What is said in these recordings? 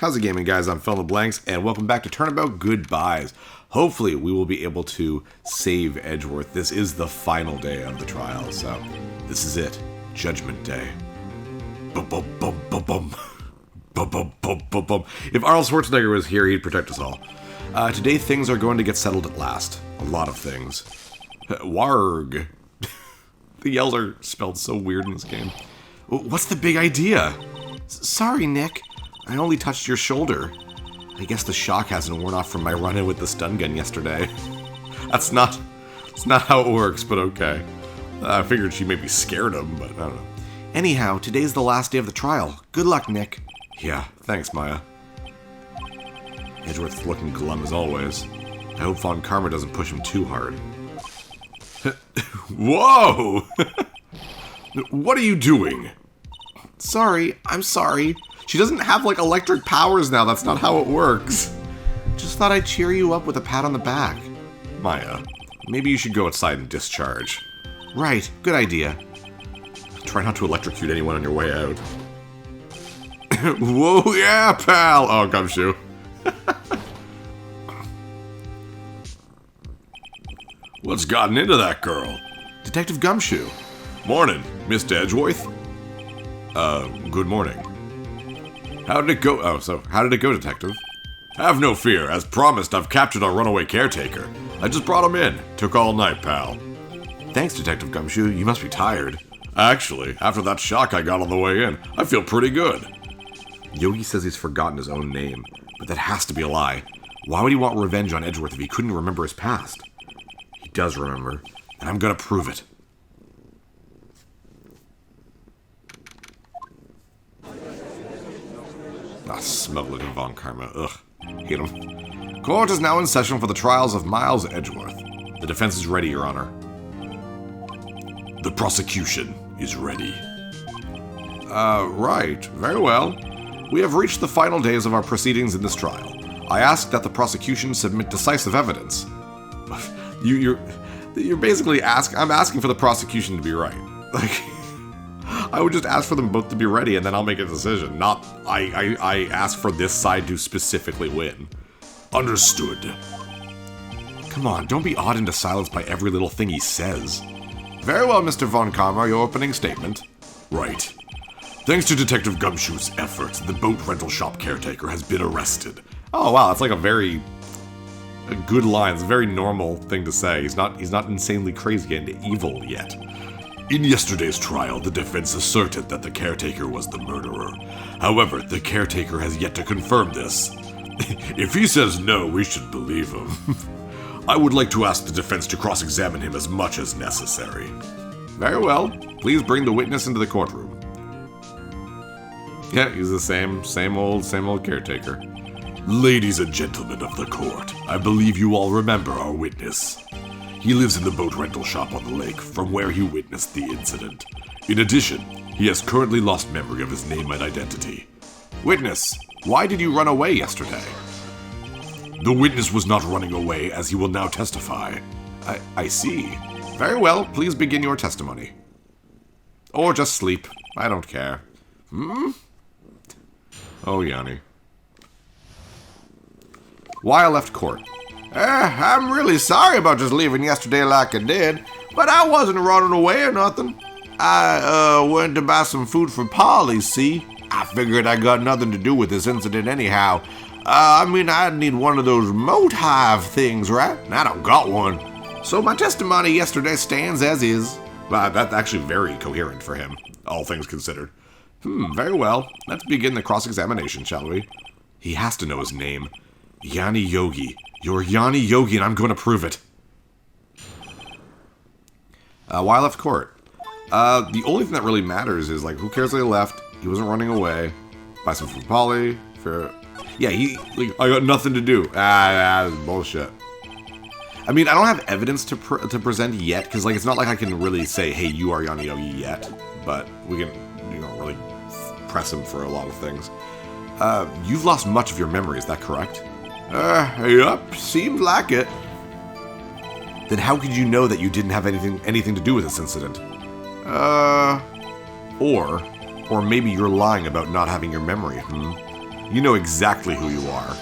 How's it gaming, guys? I'm PhilInTheBlanks, and welcome back to Turnabout Goodbyes. Hopefully, we will be able to save Edgeworth. This is the final day of the trial, so this is it. Judgment Day. Bum, bum, bum, bum, bum. Bum, bum, bum, bum, bum. If Arnold Schwarzenegger was here, he'd protect us all. Today, things are going to get settled at last. A lot of things. Warg. The yells are spelled so weird in this game. What's the big idea? Sorry, Nick. I only touched your shoulder. I guess the shock hasn't worn off from my run-in with the stun gun yesterday. It's not how it works, but okay. I figured she maybe scared him, but I don't know. Anyhow, today's the last day of the trial. Good luck, Nick. Yeah, thanks, Maya. Edgeworth's looking glum as always. I hope Von Karma doesn't push him too hard. Whoa! What are you doing? Sorry, I'm sorry. She doesn't have, like, electric powers now. That's not how it works. Just thought I'd cheer you up with a pat on the back. Maya, maybe you should go outside and discharge. Right, good idea. Try not to electrocute anyone on your way out. Whoa, yeah, pal! Oh, Gumshoe. What's gotten into that girl? Detective Gumshoe. Morning, Mr. Edgeworth. Good morning. How did it go? How did it go, Detective? Have no fear. As promised, I've captured our runaway caretaker. I just brought him in. Took all night, pal. Thanks, Detective Gumshoe. You must be tired. Actually, after that shock I got on the way in, I feel pretty good. Yogi says he's forgotten his own name, but that has to be a lie. Why would he want revenge on Edgeworth if he couldn't remember his past? He does remember, and I'm gonna prove it. Smug-looking Von Karma. Ugh. Hate him. Court is now in session for the trials of Miles Edgeworth. The defense is ready, Your Honor. The prosecution is ready. Right. Very well. We have reached the final days of our proceedings in this trial. I ask that the prosecution submit decisive evidence. You're basically I'm asking for the prosecution to be right. Like... I would just ask for them both to be ready, and then I'll make a decision. Not, I ask for this side to specifically win. Understood. Come on, don't be awed into silence by every little thing he says. Very well, Mr. Von Karma, your opening statement. Right. Thanks to Detective Gumshoe's efforts, the boat rental shop caretaker has been arrested. Oh, wow, that's like a good line. It's a very normal thing to say. He's not insanely crazy and evil yet. In yesterday's trial, the defense asserted that the caretaker was the murderer. However, the caretaker has yet to confirm this. If he says no, we should believe him. I would like to ask the defense to cross-examine him as much as necessary. Very well. Please bring the witness into the courtroom. Yeah, he's the same old caretaker. Ladies and gentlemen of the court, I believe you all remember our witness. He lives in the boat rental shop on the lake, from where he witnessed the incident. In addition, he has currently lost memory of his name and identity. Witness, why did you run away yesterday? The witness was not running away, as he will now testify. I see. Very well, please begin your testimony. Or just sleep. I don't care. Oh, Yanni. Why I left court. I'm really sorry about just leaving yesterday like I did, but I wasn't running away or nothing. I went to buy some food for Polly, see? I figured I got nothing to do with this incident anyhow. I'd need one of those moat hive things, right? And I don't got one. So my testimony yesterday stands as is. That's actually very coherent for him, all things considered. Very well. Let's begin the cross-examination, shall we? He has to know his name. Yanni Yogi. You're Yanni Yogi, and I'm going to prove it. Why I left court? The only thing that really matters is, like, who cares that he left? He wasn't running away. Buy some food for Polly. Yeah, I got nothing to do. That's bullshit. I mean, I don't have evidence to present yet, because, like, it's not like I can really say, hey, you are Yanni Yogi yet. But we can, really press him for a lot of things. You've lost much of your memory, is that correct? Yup, seems like it. Then how could you know that you didn't have anything to do with this incident? Or maybe you're lying about not having your memory, You know exactly who you are.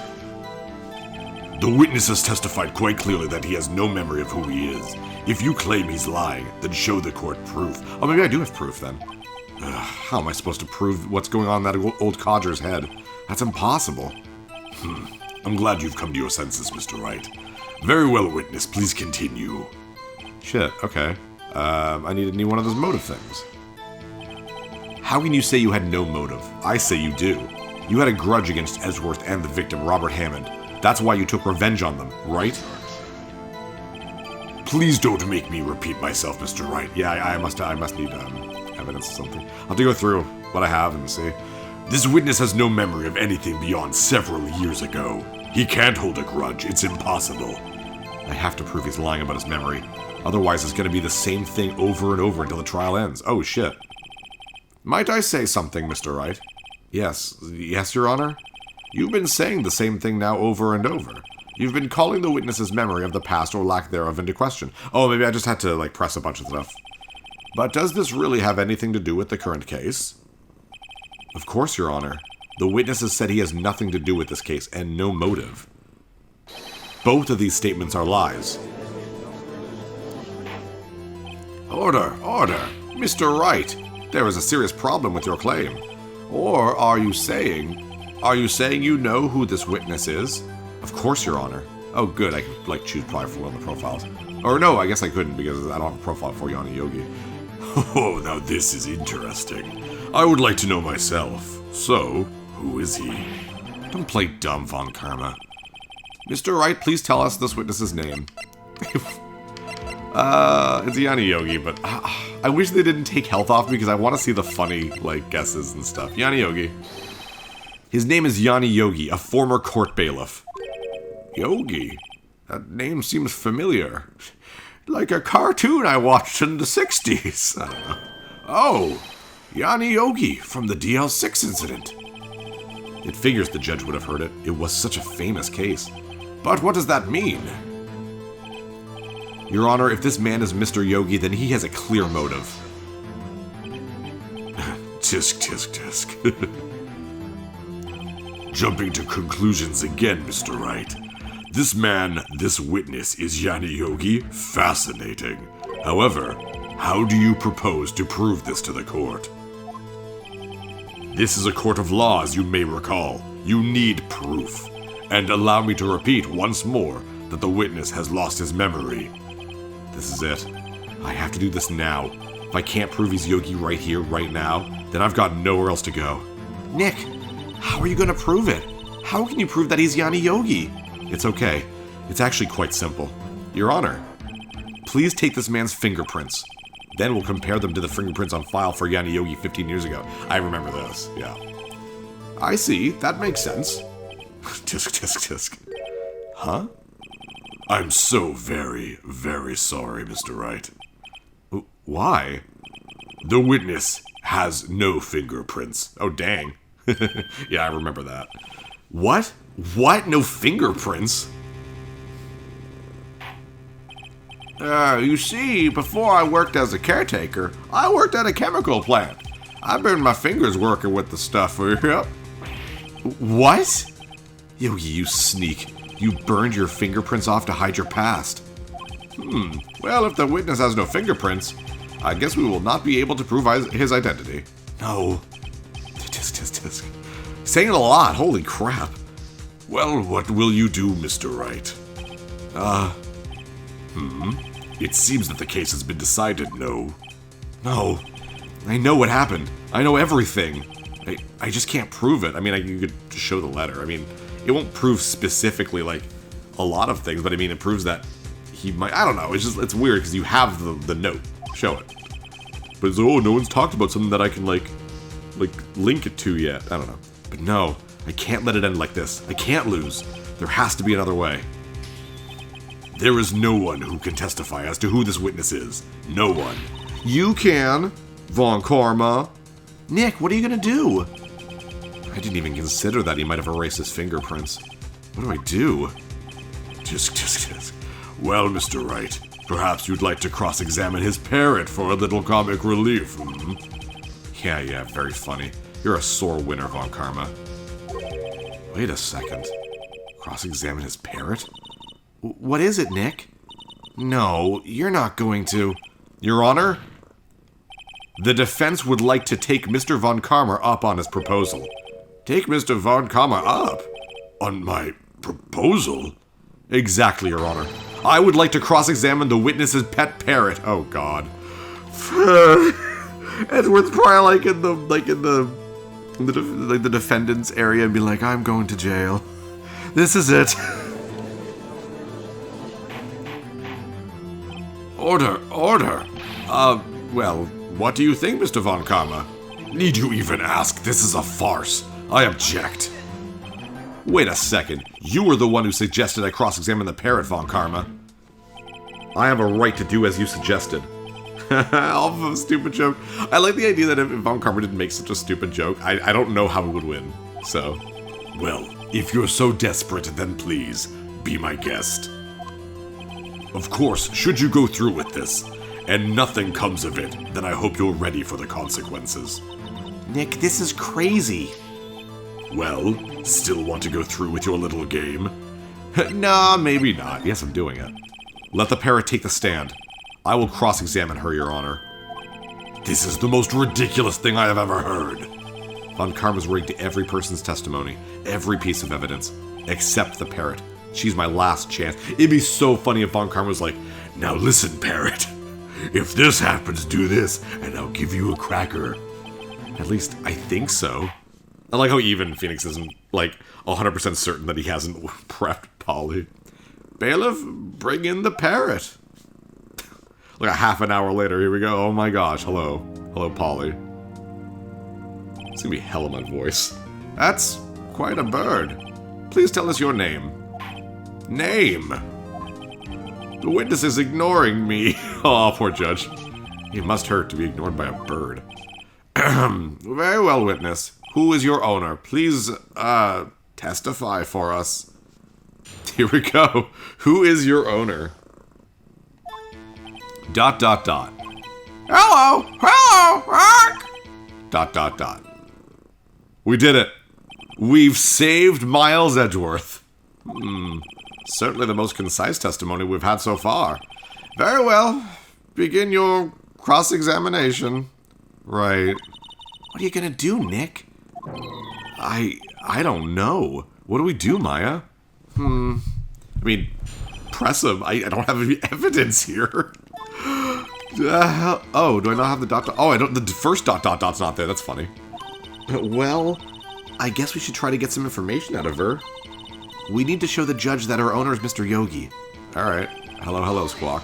The witness has testified quite clearly that he has no memory of who he is. If you claim he's lying, then show the court proof. Oh, maybe I do have proof then. How am I supposed to prove what's going on in that old codger's head? That's impossible. I'm glad you've come to your senses, Mr. Wright. Very well, witness. Please continue. Shit, okay. I need one of those motive things. How can you say you had no motive? I say you do. You had a grudge against Edgeworth and the victim, Robert Hammond. That's why you took revenge on them, right? Please don't make me repeat myself, Mr. Wright. Yeah, I must need evidence or something. I'll have to go through what I have and see. This witness has no memory of anything beyond several years ago. He can't hold a grudge. It's impossible. I have to prove he's lying about his memory. Otherwise, it's going to be the same thing over and over until the trial ends. Oh, shit. Might I say something, Mr. Wright? Yes, Your Honor? You've been saying the same thing now over and over. You've been calling the witness's memory of the past or lack thereof into question. Oh, maybe I just had to, press a bunch of stuff. But does this really have anything to do with the current case? Of course, Your Honor. The witness has said he has nothing to do with this case and no motive. Both of these statements are lies. Order! Mr. Wright, there is a serious problem with your claim. Or are you saying you know who this witness is? Of course, Your Honor. Oh, good. I could, choose probably for one of the profiles. Or no, I guess I couldn't because I don't have a profile for Yanni Yogi. Oh, now this is interesting. I would like to know myself. So, who is he? Don't play dumb, Von Karma. Mr. Wright, please tell us this witness's name. It's Yanni Yogi, but I wish they didn't take health off because I want to see the funny, guesses and stuff. Yanni Yogi. His name is Yanni Yogi, a former court bailiff. Yogi? That name seems familiar. Like a cartoon I watched in the 60s. I don't know. Oh, Yanni Yogi from the DL6 incident. It figures the judge would have heard it. It was such a famous case. But what does that mean? Your Honor, if this man is Mr. Yogi, then he has a clear motive. Tisk, tisk, tisk. Jumping to conclusions again, Mr. Wright. This witness is Yanni Yogi? Fascinating. However, how do you propose to prove this to the court? This is a court of law, as you may recall. You need proof. And allow me to repeat once more that the witness has lost his memory. This is it. I have to do this now. If I can't prove he's Yogi right here, right now, then I've got nowhere else to go. Nick, how are you going to prove it? How can you prove that he's Yanni Yogi? It's okay. It's actually quite simple. Your Honor, please take this man's fingerprints. Then we'll compare them to the fingerprints on file for Yanni Yogi 15 years ago. I remember this, yeah. I see. That makes sense. Tisk, tisk, tisk. Huh? I'm so very, very sorry, Mr. Wright. Why? The witness has no fingerprints. Oh, dang. Yeah, I remember that. What? What? No fingerprints? You see, before I worked as a caretaker, I worked at a chemical plant. I burned my fingers working with the stuff. Yep. What? Yogi, you sneak. You burned your fingerprints off to hide your past. Well, if the witness has no fingerprints, I guess we will not be able to prove his identity. No. Tisk, tisk, tisk. Saying it a lot, holy crap. Well, what will you do, Mr. Wright? It seems that the case has been decided, no? No. I know what happened. I know everything. I just can't prove it. I mean, you could just show the letter. I mean, it won't prove specifically, a lot of things, but I mean, it proves that he might... I don't know. It's weird because you have the note. Show it. But it's, no one's talked about something that I can, link it to yet. I don't know. But no, I can't let it end like this. I can't lose. There has to be another way. There is no one who can testify as to who this witness is. No one. You can, Von Karma. Nick, what are you gonna do? I didn't even consider that he might have erased his fingerprints. What do I do? Tisk. Well, Mr. Wright, perhaps you'd like to cross-examine his parrot for a little comic relief, Yeah, very funny. You're a sore winner, Von Karma. Wait a second. Cross-examine his parrot? What is it, Nick? No, you're not going to... Your Honor? The defense would like to take Mr. Von Karma up on his proposal. Take Mr. Von Karma up? On my proposal? Exactly, Your Honor. I would like to cross-examine the witness's pet parrot. Oh, God. Edgeworth's probably in the defendant's area and be like, I'm going to jail. This is it. Order. Well, what do you think, Mr. Von Karma? Need you even ask? This is a farce. I object. Wait a second. You were the one who suggested I cross-examine the parrot, Von Karma. I have a right to do as you suggested. Off of a stupid joke. I like the idea that if Von Karma didn't make such a stupid joke, I don't know how he would win. So, well, if you're so desperate, then please, be my guest. Of course, should you go through with this, and nothing comes of it, then I hope you're ready for the consequences. Nick, this is crazy. Well, still want to go through with your little game? Nah, maybe not. Yes, I'm doing it. Let the parrot take the stand. I will cross-examine her, Your Honor. This is the most ridiculous thing I have ever heard. Von Karma's rigged every person's testimony, every piece of evidence, except the parrot. She's my last chance. It'd be so funny if Von Karma was like, now listen, parrot. If this happens, do this, and I'll give you a cracker. At least, I think so. I like how even Phoenix isn't, 100% certain that he hasn't prepped Polly. Bailiff, bring in the parrot. Like a half an hour later, here we go. Oh my gosh, hello. Hello, Polly. It's gonna be hell in my voice. That's quite a bird. Please tell us your name. Name! The witness is ignoring me. Oh, poor judge. It must hurt to be ignored by a bird. Very well, witness. Who is your owner? Please, testify for us. Here we go. Who is your owner? ... Hello! Rock! ... We did it. We've saved Miles Edgeworth. Certainly the most concise testimony we've had so far. Very well. Begin your cross-examination. Right. What are you gonna do, Nick? I don't know. What do we do, Maya? I mean, press him. I don't have any evidence here. Oh, do I not have the ... Oh, I don't. The first ... dot's not there. That's funny. Well, I guess we should try to get some information out of her. We need to show the judge that our owner is Mr. Yogi. Alright. Hello, Squawk.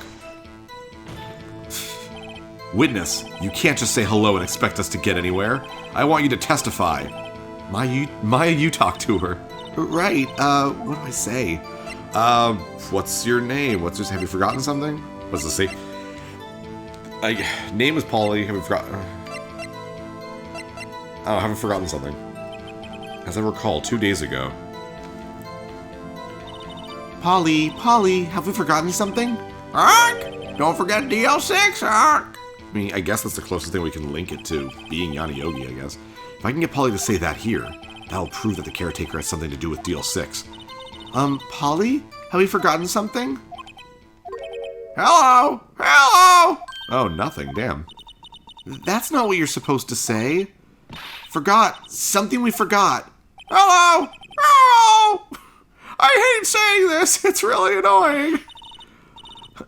Witness, you can't just say hello and expect us to get anywhere. I want you to testify. Maya, you talk to her. Right, what do I say? What's your name? Have you forgotten something? What's this say? Name is Polly. Have you forgotten? Oh, I haven't forgotten something. As I recall, 2 days ago. Polly, have we forgotten something? Ark! Don't forget DL6, Ark! I mean, I guess that's the closest thing we can link it to being Yana Yogi, I guess. If I can get Polly to say that here, that'll prove that the caretaker has something to do with DL6. Polly? Have we forgotten something? Hello! Oh, nothing, damn. That's not what you're supposed to say. Forgot. Something we forgot. Hello! I hate saying this. It's really annoying.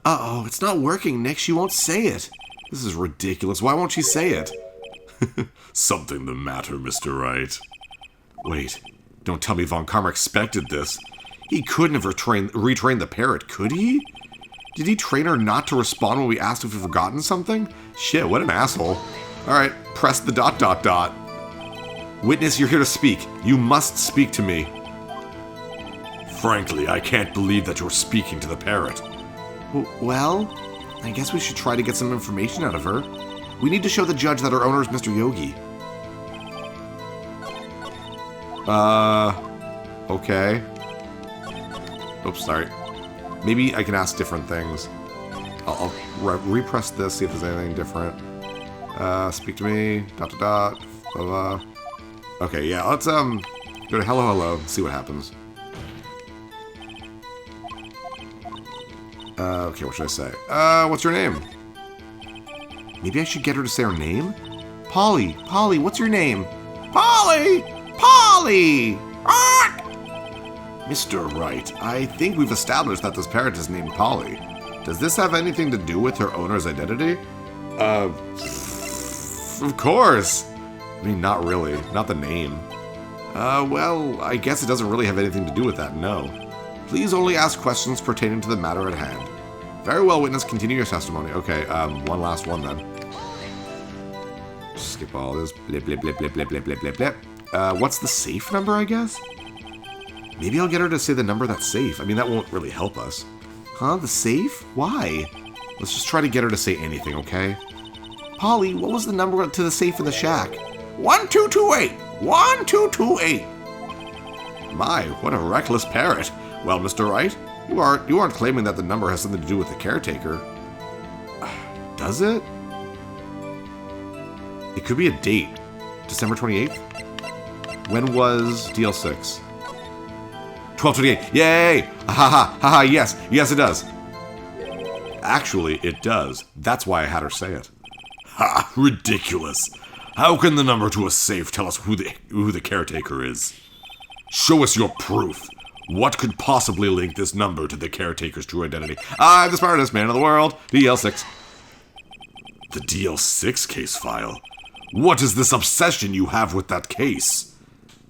Uh-oh, it's not working, Nick. She won't say it. This is ridiculous. Why won't she say it? Something the matter, Mr. Wright. Wait, don't tell me Von Karma expected this. He couldn't have retrained the parrot, could he? Did he train her not to respond when we asked if we'd forgotten something? Shit, what an asshole. Alright, press the ... Witness, you're here to speak. You must speak to me. Frankly, I can't believe that you're speaking to the parrot. Well, I guess we should try to get some information out of her. We need to show the judge that our owner is Mr. Yogi. Okay. Oops, sorry. Maybe I can ask different things. I'll repress this, see if there's anything different. Speak to me, ... blah, blah. Okay, yeah, let's Go to hello, hello, see what happens. Okay, what should I say? What's your name? Maybe I should get her to say her name? Polly, Polly, what's your name? Polly! Polly! Ah! Mr. Wright, I think we've established that this parrot is named Polly. Does this have anything to do with her owner's identity? Of course. I mean, not really. Not the name. Well, I guess it doesn't really have anything to do with that, no. Please only ask questions pertaining to the matter at hand. Very well, witness. Continue your testimony. Okay, one last one then. Skip all this. Blip, blip, blip, blip, blip, blip, blip, blip, blip. What's the safe number, I guess? Maybe I'll get her to say the number that's safe. I mean, that won't really help us. Huh? The safe? Why? Let's just try to get her to say anything, okay? Polly, what was the number to the safe in the shack? 1228! 1228! My, what a reckless parrot. Well, Mr. Wright, you aren't claiming that the number has something to do with the caretaker. Does it? It could be a date. December 28th? When was DL6? 1228. Yay! Ha ha ha ha, yes. Yes, it does. Actually, it does. That's why I had her say it. Ha! Ridiculous. How can the number to a safe tell us who the caretaker is? Show us your proof. What could possibly link this number to the caretaker's true identity? I'm the smartest man in the world. DL6. The DL6 case file? What is this obsession you have with that case?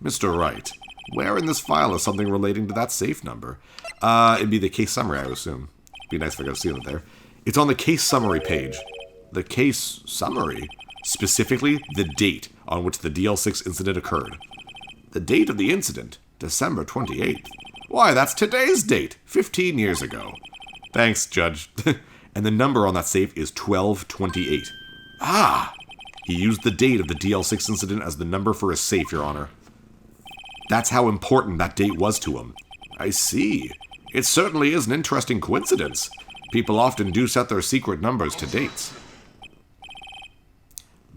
Mr. Wright, where in this file is something relating to that safe number? It'd be the case summary, I would assume. Be nice if I could have seen it there. It's on the case summary page. The case summary? Specifically, the date on which the DL6 incident occurred. The date of the incident? December 28th. Why, that's today's date, 15 years ago. Thanks, Judge. And the number on that safe is 1228. Ah! He used the date of the DL6 incident as the number for his safe, Your Honor. That's how important that date was to him. I see. It certainly is an interesting coincidence. People often do set their secret numbers to dates.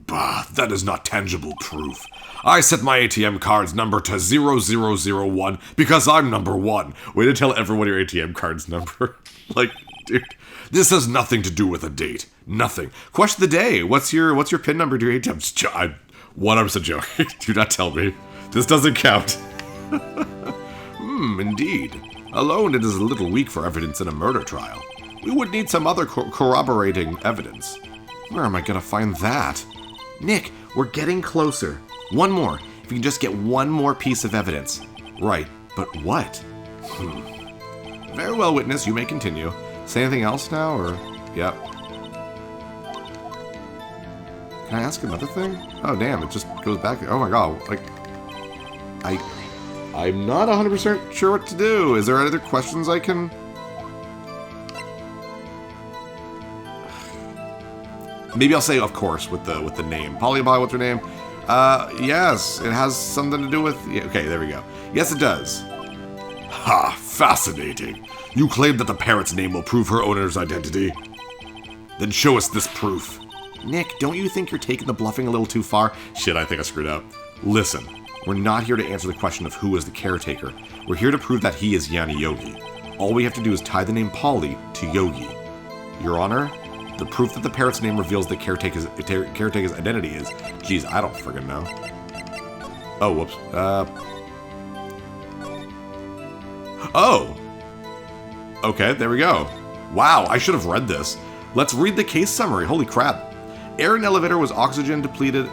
Bah, that is not tangible proof. I set my ATM card's number to 0001 because I'm number one. Way to tell everyone your ATM card's number. Like, dude, this has nothing to do with a date. Nothing. Question the day. What's your PIN number to your ATM? I'm 100% joking. Do not tell me. This doesn't count. Indeed. Alone, it is a little weak for evidence in a murder trial. We would need some other corroborating evidence. Where am I going to find that? Nick, we're getting closer. One more. If you can just get one more piece of evidence. Right, but what? Very well, witness, you may continue. Say anything else now, or... Yep. Can I ask another thing? Oh, damn, it just goes back. Oh my god, like... I'm not 100% sure what to do. Is there other questions I can... Maybe I'll say, of course, with the name. Polly, what's her name? Yes, it has something to do with... Yeah, okay, there we go. Yes, it does. Ha, fascinating. You claim that the parrot's name will prove her owner's identity? Then show us this proof. Nick, don't you think you're taking the bluffing a little too far? Shit, I think I screwed up. Listen, we're not here to answer the question of who is the caretaker. We're here to prove that he is Yanni Yogi. All we have to do is tie the name Polly to Yogi. Your Honor, the proof that the parrot's name reveals the caretaker's identity is... Geez, I don't friggin' know. Oh, whoops. Oh! Okay, there we go. Wow, I should have read this. Let's read the case summary. Holy crap. Air in elevator was oxygen depleted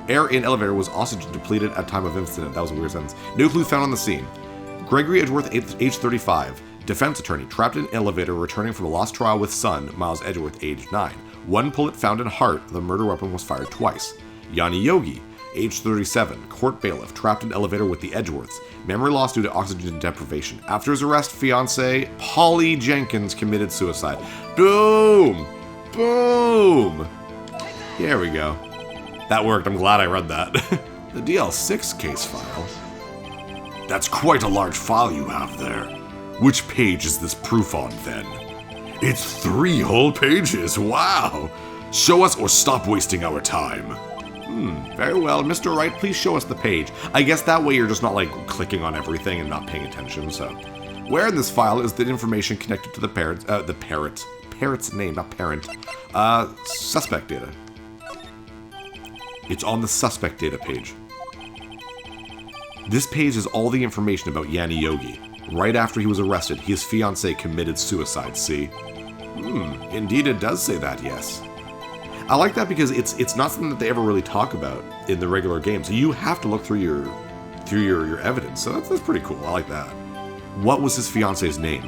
at time of incident. That was a weird sentence. No clue found on the scene. Gregory Edgeworth, age 35. Defense attorney, trapped in elevator, returning from a lost trial with son, Miles Edgeworth, age 9. One bullet found in heart. The murder weapon was fired twice. Yanni Yogi, age 37. Court bailiff, trapped in elevator with the Edgeworths. Memory loss due to oxygen deprivation. After his arrest, fiancée Polly Jenkins committed suicide. Boom! Boom! Here we go. That worked. I'm glad I read that. The DL6 case file. That's quite a large file you have there. Which page is this proof on, then? It's 3 whole pages. Wow! Show us or stop wasting our time. Very well, Mr. Wright, please show us the page. I guess that way you're just not, like, clicking on everything and not paying attention, so. Where in this file is the information connected to the parrot's name, not parent, suspect data? It's on the suspect data page. This page is all the information about Yanni Yogi. Right after he was arrested, his fiancée committed suicide, see? Indeed it does say that, yes. I like that because it's not something that they ever really talk about in the regular game, so you have to look through your evidence, so that's pretty cool. I like that. What was his fiancée's name?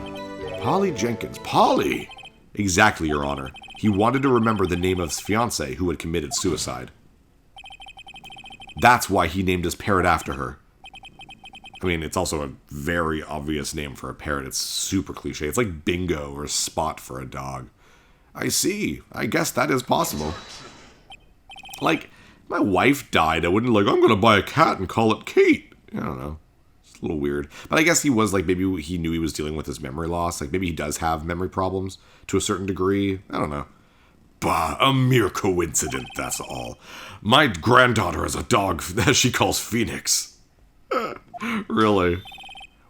Polly Jenkins. Polly! Exactly, Your Honor. He wanted to remember the name of his fiancée who had committed suicide. That's why he named his parrot after her. I mean, it's also a very obvious name for a parrot. It's super cliche. It's like Bingo or Spot for a dog. I see. I guess that is possible. Like, my wife died. I wouldn't I'm going to buy a cat and call it Kate. I don't know. It's a little weird. But I guess he was, maybe he knew he was dealing with his memory loss. Maybe he does have memory problems to a certain degree. I don't know. Bah, a mere coincidence, that's all. My granddaughter has a dog that she calls Phoenix. Really?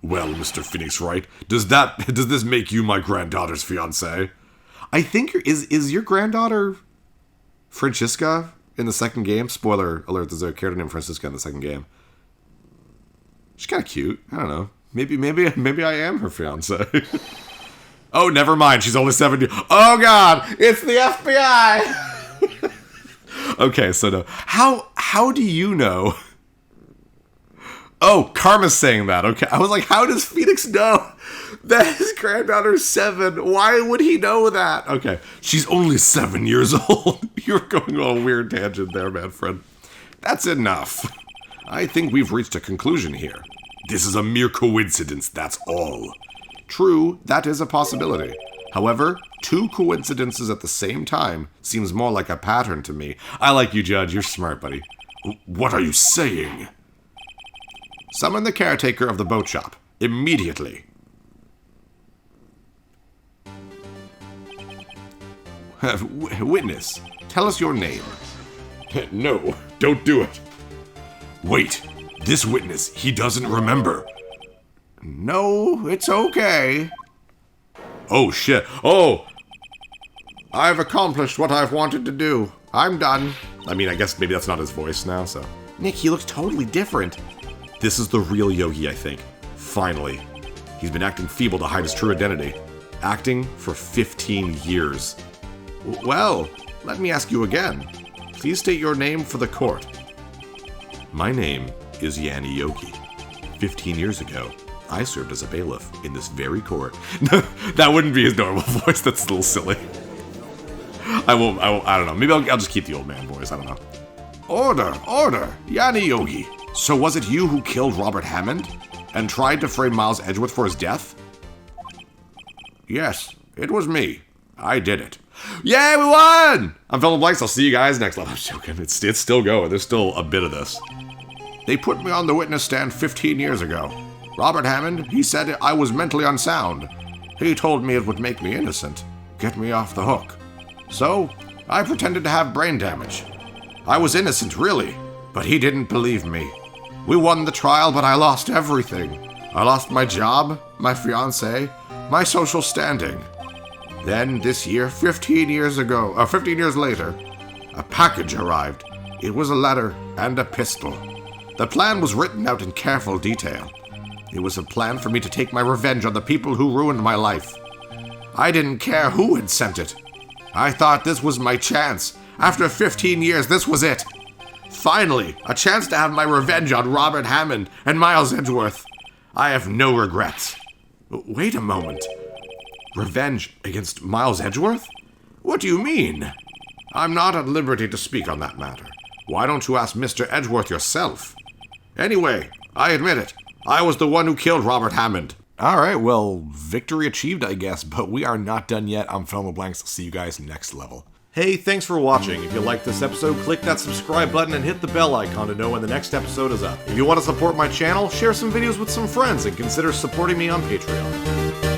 Well, Mr. Phoenix Wright, does this make you my granddaughter's fiancé? I think is your granddaughter Francisca in the second game? Spoiler alert, there's a character named Francisca in the second game. She's kind of cute. I don't know. Maybe I am her fiancé. Oh, never mind. She's only 70. Oh God, it's the FBI. Okay, so no. How do you know? Oh, Karma's saying that. Okay, I was like, how does Phoenix know that his granddaughter's 7? Why would he know that? Okay, she's only 7 years old. You're going on a weird tangent there, Manfred. That's enough. I think we've reached a conclusion here. This is a mere coincidence, that's all. True, that is a possibility. However, 2 coincidences at the same time seems more like a pattern to me. I like you, Judge. You're smart, buddy. What are you saying? Summon the caretaker of the boat shop. Immediately. Witness, tell us your name. No, don't do it. Wait, this witness, he doesn't remember. No, it's okay. Oh, shit. Oh! I've accomplished what I've wanted to do. I'm done. I mean, I guess maybe that's not his voice now, so. Nick, he looks totally different. This is the real Yogi, I think. Finally. He's been acting feeble to hide his true identity. Acting for 15 years. Well, let me ask you again. Please state your name for the court. My name is Yanni Yogi. 15 years ago, I served as a bailiff in this very court. That wouldn't be his normal voice. That's a little silly. I don't know. Maybe I'll just keep the old man voice. I don't know. Order. Yanni Yogi. So was it you who killed Robert Hammond and tried to frame Miles Edgeworth for his death? Yes, it was me. I did it. Yay, we won! I'm PhilInTheBlanks. I'll see you guys next level. I'm joking. It's still going. There's still a bit of this. They put me on the witness stand 15 years ago. Robert Hammond, he said I was mentally unsound. He told me it would make me innocent, get me off the hook. So, I pretended to have brain damage. I was innocent, really, but he didn't believe me. We won the trial, but I lost everything. I lost my job, my fiancé, my social standing. Then, this year, 15 years later, a package arrived. It was a letter and a pistol. The plan was written out in careful detail. It was a plan for me to take my revenge on the people who ruined my life. I didn't care who had sent it. I thought this was my chance. After 15 years, this was it. Finally, a chance to have my revenge on Robert Hammond and Miles Edgeworth. I have no regrets. Wait a moment. Revenge against Miles Edgeworth? What do you mean? I'm not at liberty to speak on that matter. Why don't you ask Mr. Edgeworth yourself? Anyway, I admit it. I was the one who killed Robert Hammond. Alright, well, victory achieved, I guess, but we are not done yet. I'm PhilInTheBlanks. I'll see you guys next level. Hey, thanks for watching. If you liked this episode, click that subscribe button and hit the bell icon to know when the next episode is up. If you want to support my channel, share some videos with some friends and consider supporting me on Patreon.